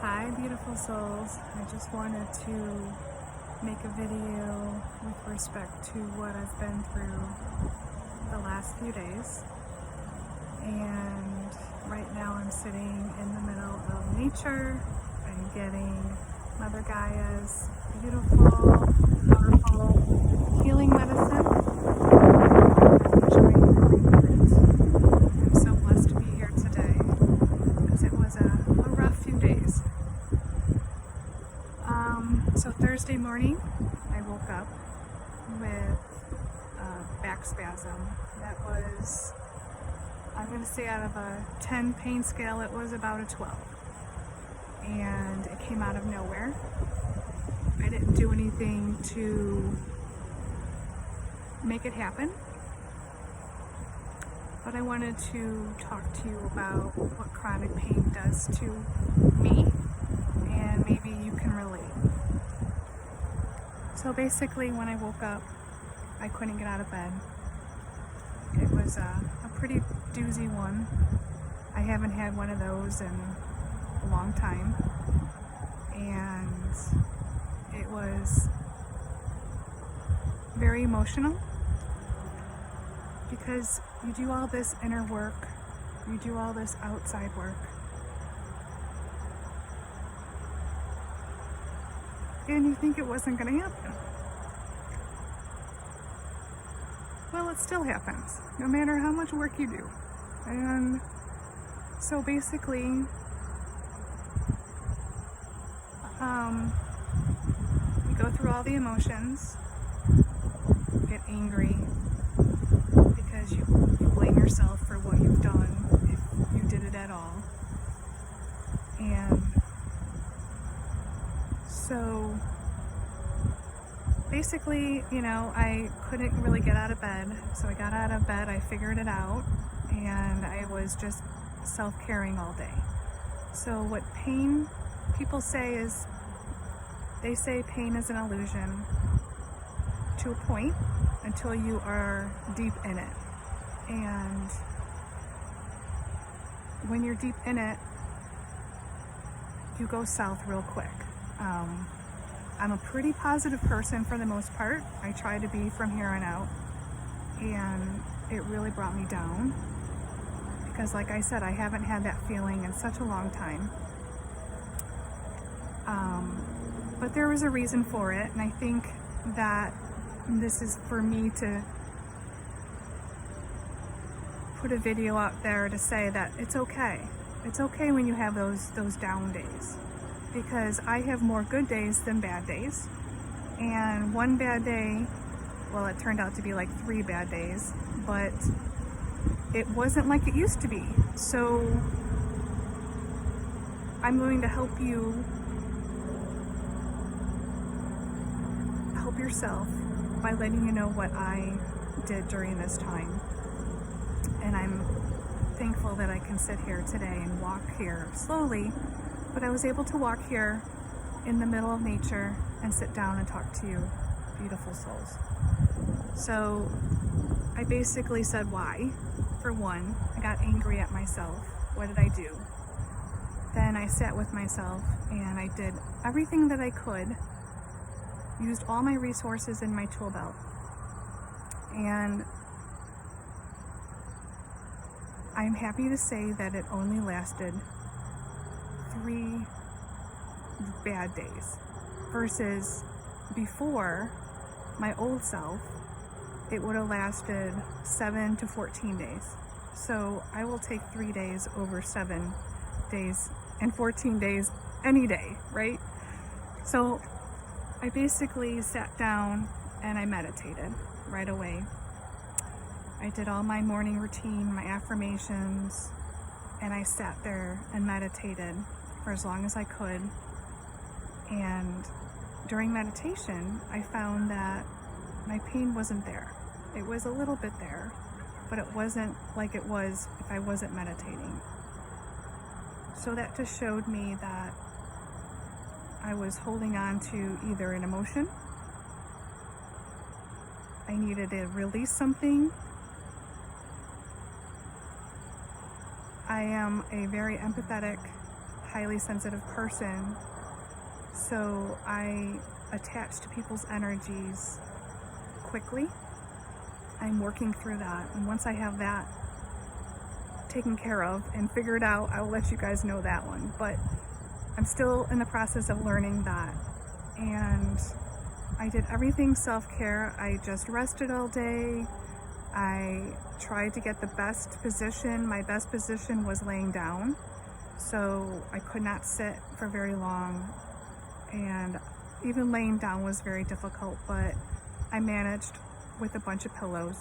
Hi beautiful souls, I just wanted to make a video with respect to what I've been through the last few days. And right now I'm sitting in the middle of nature. I'm getting Mother Gaia's beautiful, powerful healing medicine. I'm enjoying it. I'm so blessed to be here today because it was a rough few days. So Thursday morning I woke up with back spasm. That was, I'm going to say, out of a 10 pain scale, it was about a 12. And it came out of nowhere. I didn't do anything to make it happen. But I wanted to talk to you about what chronic pain does to me, and maybe you can relate. So basically, when I woke up, I couldn't get out of bed. It was a pretty doozy one. I haven't had one of those in a long time. And it was very emotional because you do all this inner work, you do all this outside work, and you think it wasn't going to happen. Well, it still happens, no matter how much work you do. And so basically, you go through all the emotions, get angry because you blame yourself for what you've done, if you did it at all. And so basically, I couldn't really get out of bed. So I got out of bed, I figured it out, and I was just self-caring all day. So what pain people say is, they say pain is an illusion to a point until you are deep in it. And when you're deep in it, you go south real quick. I'm a pretty positive person for the most part. I try to be from here on out. And it really brought me down. Because like I said, I haven't had that feeling in such a long time. But there was a reason for it. And I think that this is for me to put a video out there to say that it's okay. It's okay when you have those down days. Because I have more good days than bad days. And one bad day, well, it turned out to be like 3 bad days, but it wasn't like it used to be. So I'm going to help you help yourself by letting you know what I did during this time. And I'm thankful that I can sit here today and walk here slowly. But I was able to walk here in the middle of nature and sit down and talk to you, beautiful souls. So I basically said why. For one, I got angry at myself. What did I do? Then I sat with myself and I did everything that I could, used all my resources in my tool belt. And I'm happy to say that it only lasted 3 bad days versus before, my old self, it would have lasted 7 to 14 days. So I will take 3 days over 7 days and 14 days any day, right? So I basically sat down and I meditated right away. I did all my morning routine, my affirmations, and I sat there and meditated for as long as I could. And during meditation, I found that my pain wasn't there. It was a little bit there, but it wasn't like it was if I wasn't meditating. So that just showed me that I was holding on to either an emotion, I needed to release something. I am a very empathetic, highly sensitive person, so I attach to people's energies quickly. I'm working through that, and once I have that taken care of and figured out, I will let you guys know that one. But I'm still in the process of learning that, and I did everything self-care. I just rested all day. I tried to get the best position. My best position was laying down, so I could not sit for very long, and even laying down was very difficult, but I managed with a bunch of pillows.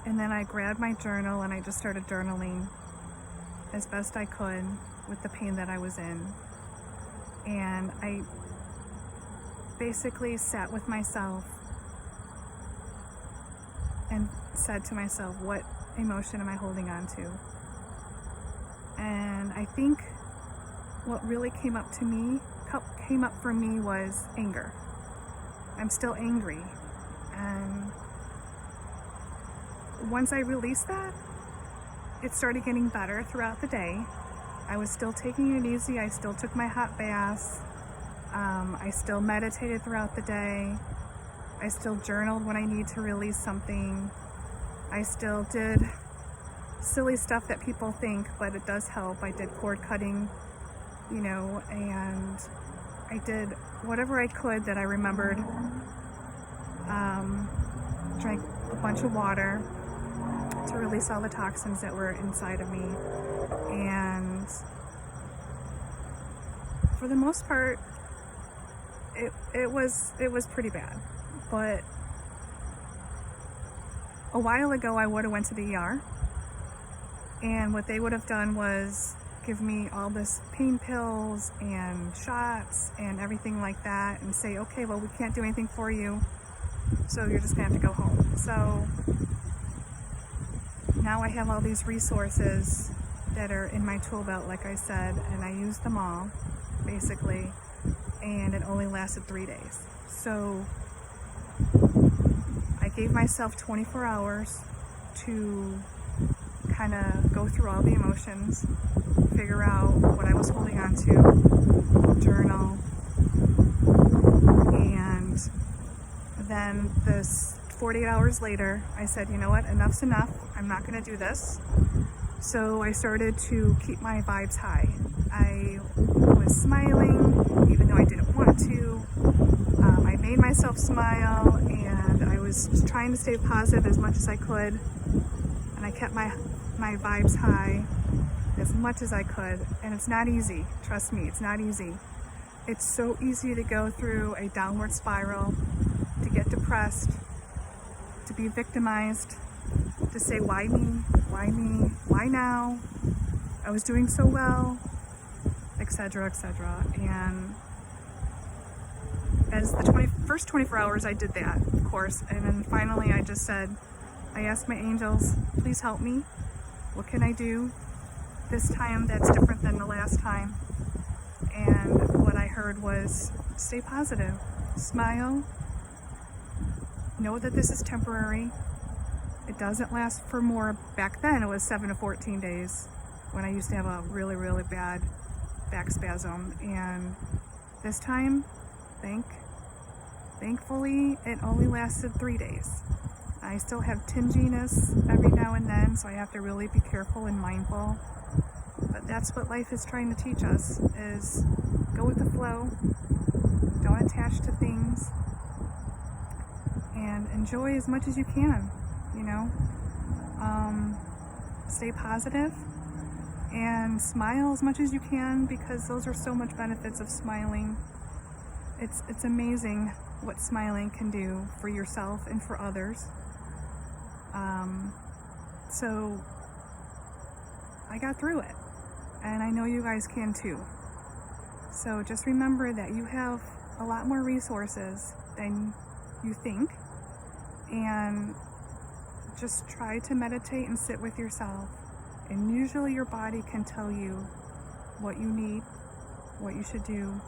And then I grabbed my journal and I just started journaling as best I could with the pain that I was in. And I basically sat with myself and said to myself, what emotion am I holding on to? And I think what really came up for me was anger. I'm still angry. And once I released that, it started getting better throughout the day. I was still taking it easy. I still took my hot baths. I still meditated throughout the day. I still journaled when I need to release something. I still did silly stuff that people think, but it does help. I did cord cutting, and I did whatever I could that I remembered. Drank a bunch of water to release all the toxins that were inside of me. And for the most part, it was pretty bad. But a while ago, I would have went to the ER, and what they would have done was give me all this pain pills and shots and everything like that, and say, okay, well, we can't do anything for you, so you're just gonna have to go home. So now I have all these resources that are in my tool belt, like I said, and I used them all, basically, and it only lasted 3 days. So I gave myself 24 hours to kind of go through all the emotions, figure out what I was holding on to, journal, and then this 48 hours later, I said, you know what, enough's enough. I'm not going to do this. So I started to keep my vibes high. I was smiling, even though I didn't want to. I made myself smile, and I was trying to stay positive as much as I could. And I kept my vibes high as much as I could. And it's not easy. Trust me, it's not easy. It's so easy to go through a downward spiral, to get depressed, to be victimized, to say, why me? Why me? Why now? I was doing so well, etc., etc. And as the first 24 hours, I did that, of course. And then finally, I just said, I asked my angels, please help me. What can I do this time that's different than the last time? And what I heard was, stay positive, smile, know that this is temporary. It doesn't last for more. Back then, it was 7 to 14 days when I used to have a really, really bad back spasm. And this time, thankfully, it only lasted 3 days. I still have tinginess every now and then, so I have to really be careful and mindful. But that's what life is trying to teach us, is go with the flow, don't attach to things, and enjoy as much as you can, stay positive and smile as much as you can, because those are so much benefits of smiling. It's amazing what smiling can do for yourself and for others. So I got through it, and I know you guys can too. So just remember that you have a lot more resources than you think, and just try to meditate and sit with yourself, and usually your body can tell you what you need, what you should do,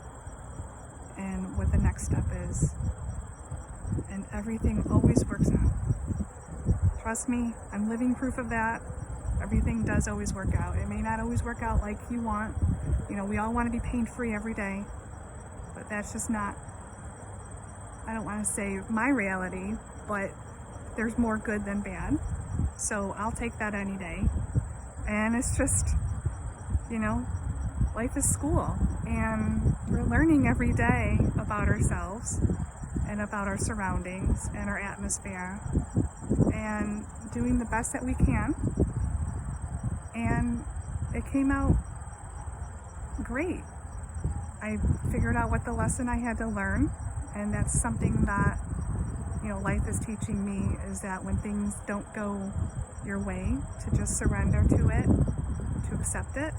and what the next step is, and everything always works out. Trust me, I'm living proof of that. Everything does always work out. It may not always work out like you want. You know, we all want to be pain-free every day, but that's just not, I don't want to say my reality, but there's more good than bad. So I'll take that any day. And it's just, you know, life is school, and we're learning every day about ourselves and about our surroundings and our atmosphere, and doing the best that we can. And it came out great. I figured out what the lesson I had to learn, and that's something that, you know, life is teaching me, is that when things don't go your way, to just surrender to it, to accept it,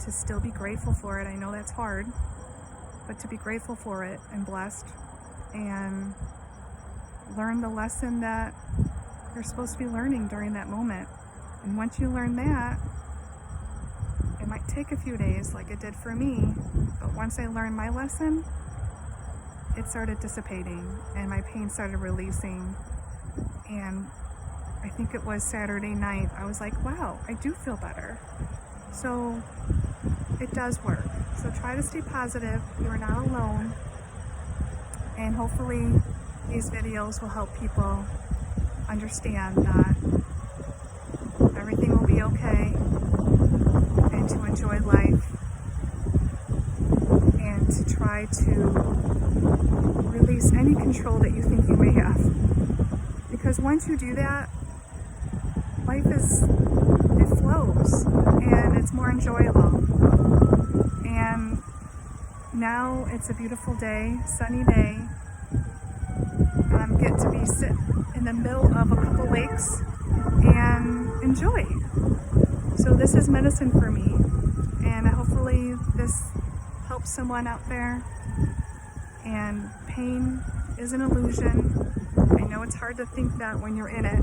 to still be grateful for it. I know that's hard, but to be grateful for it and blessed, and learn the lesson that you're supposed to be learning during that moment. And once you learn that, it might take a few days like it did for me, but once I learned my lesson, it started dissipating and my pain started releasing. And I think it was Saturday night, I was like, wow, I do feel better. So it does work. So try to stay positive. You are not alone. And hopefully these videos will help people understand that everything will be okay, and to enjoy life, and to try to release any control that you think you may have. Because once you do that, life it flows, and it's more enjoyable. And now it's a beautiful day, sunny day, and I get to be sit in the middle of a couple lakes and enjoy. So this is medicine for me, and hopefully this helps someone out there. And pain is an illusion. I know it's hard to think that when you're in it,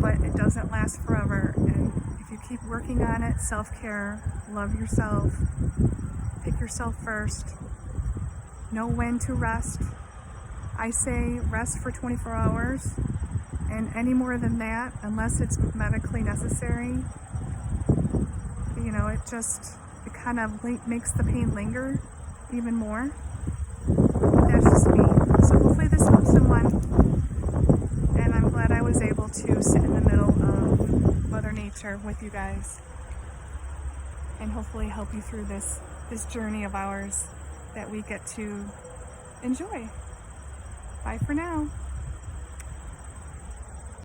but it doesn't last forever. And if you keep working on it, self-care, love yourself, pick yourself first, know when to rest. I say rest for 24 hours, and any more than that, unless it's medically necessary, you know, it kind of makes the pain linger even more. That's just me. So hopefully this helps someone, and I'm glad I was able to sit in the middle of Mother Nature with you guys, and hopefully help you through this journey of ours that we get to enjoy. Bye for now.